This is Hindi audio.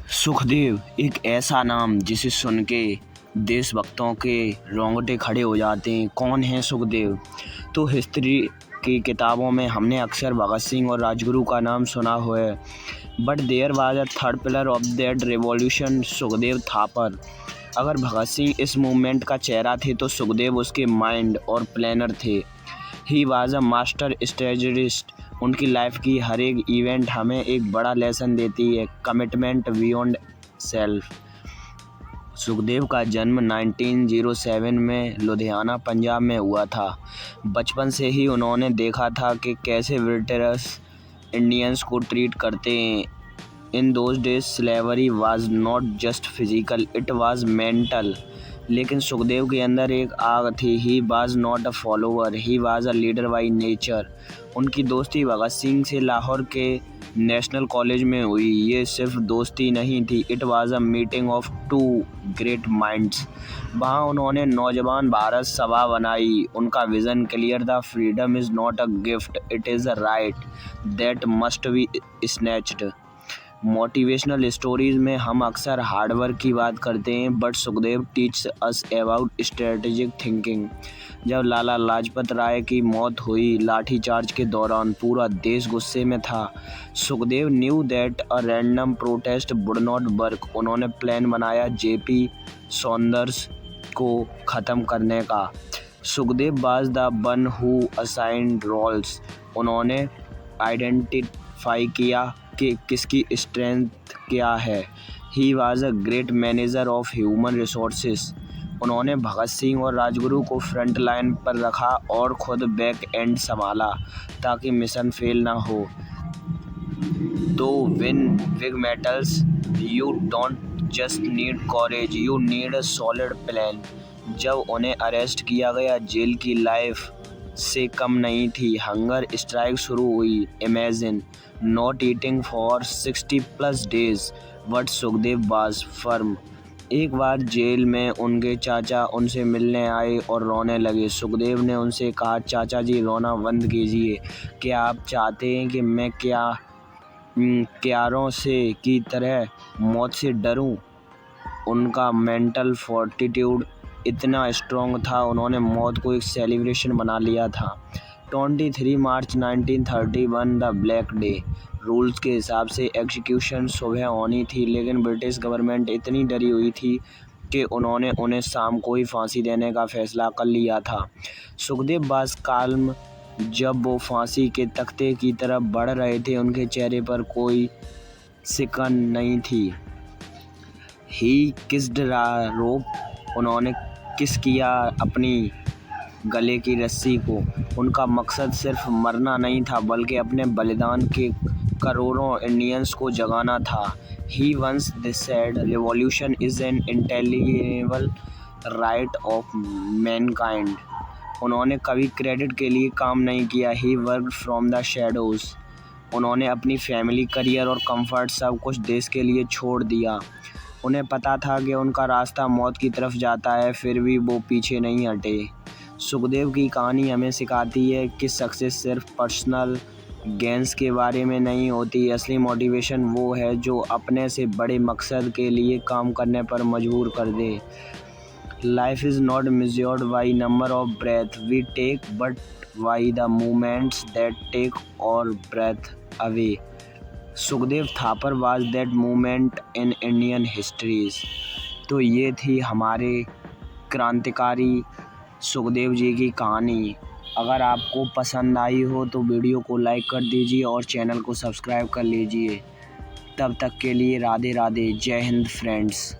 सुखदेव एक ऐसा नाम जिसे सुन के देशभक्तों के रोंगटे खड़े हो जाते हैं। कौन है सुखदेव? तो हिस्ट्री की किताबों में हमने अक्सर भगत सिंह और राजगुरु का नाम सुना हुआ है, but there was a third pillar of that revolution, Sukhdev Thapar. अगर भगत सिंह इस मूवमेंट का चेहरा थे तो सुखदेव उसके माइंड और प्लानर थे। ही वाज अ मास्टर स्ट्रेटजिस्ट। उनकी लाइफ की हर एक इवेंट हमें एक बड़ा लेसन देती है, कमिटमेंट बियॉन्ड सेल्फ। सुखदेव का जन्म 1907 में लुधियाना, पंजाब में हुआ था। बचपन से ही उन्होंने देखा था कि कैसे ब्रिटिश इंडियंस को ट्रीट करते हैं। In those days slavery was not just physical, it was mental. लेकिन सुखदेव के अंदर एक आग थी। He was not a follower, he was a leader by nature. उनकी दोस्ती भगत सिंह से लाहौर के नेशनल कॉलेज में हुई। ये सिर्फ दोस्ती नहीं थी, it was a meeting of two great minds. वहाँ उन्होंने नौजवान भारत सभा बनाई। उनका विज़न क्लियर था, freedom is not a gift, it is a right that must be snatched. Motivational stories में हम अक्सर हार्डवर्क की बात करते हैं, but Sukhdev teach us about strategic thinking. जब लाला लाजपत राय की मौत हुई लाठीचार्ज के दौरान, पूरा देश गुस्से में था। Sukhdev knew that a random protest would not work. उन्होंने प्लान बनाया जेपी सॉन्डर्स को ख़त्म करने का। Sukhdev was the one who assigned roles. उन्होंने आइडेंटिफाई किया कि किसकी स्ट्रेंथ क्या है। He was a great manager of human resources. उन्होंने भगत सिंह और राजगुरु को फ्रंट लाइन पर रखा और खुद बैक एंड संभाला ताकि मिशन फेल ना हो। तो win big medals you don't just need courage, you need a solid plan. जब उन्हें अरेस्ट किया गया, जेल की लाइफ से कम नहीं थी। हंगर स्ट्राइक शुरू हुई। Imagine not eating for 60+ days, but Sukhdev was firm. एक बार जेल में उनके चाचा उनसे मिलने आए और रोने लगे। सुखदेव ने उनसे कहा, चाचा जी रोना बंद कीजिए। क्या आप चाहते हैं कि मैं क्यारों से की तरह मौत से डरूं? उनका मेंटल फोर्टिट्यूड इतना स्ट्रॉन्ग था, उन्होंने मौत को एक सेलिब्रेशन बना लिया था। 23 मार्च 1931 द ब्लैक डे। रूल्स के हिसाब से एग्जीक्यूशन सुबह होनी थी, लेकिन ब्रिटिश गवर्नमेंट इतनी डरी हुई थी कि उन्होंने उन्हें शाम को ही फांसी देने का फैसला कर लिया था। Sukhdev was calm. जब वो फांसी के तख्ते की तरफ बढ़ रहे थे, उनके चेहरे पर कोई सिकन नहीं थी। ही किस्ड रोप। उन्होंने किस किया अपनी गले की रस्सी को। उनका मकसद सिर्फ मरना नहीं था, बल्कि अपने बलिदान के करोड़ों इंडियंस को जगाना था। He once said, revolution is an intelligible right of mankind. उन्होंने कभी क्रेडिट के लिए काम नहीं किया। He worked from the shadows. उन्होंने अपनी फैमिली, करियर और कंफर्ट सब कुछ देश के लिए छोड़ दिया। उन्हें पता था कि उनका रास्ता मौत की तरफ जाता है, फिर भी वो पीछे नहीं हटे। सुखदेव की कहानी हमें सिखाती है कि सक्सेस सिर्फ पर्सनल गेंस के बारे में नहीं होती। असली मोटिवेशन वो है जो अपने से बड़े मकसद के लिए काम करने पर मजबूर कर दे। Life is not measured by number of breath we take, but by the moments that take our breath away. Sukhdev Thapar was that movement in Indian histories. तो ये थी हमारे क्रांतिकारी सुखदेव जी की कहानी। अगर आपको पसंद आई हो तो वीडियो को लाइक कर दीजिए और चैनल को सब्सक्राइब कर लीजिए। तब तक के लिए राधे राधे, जय हिंद फ्रेंड्स।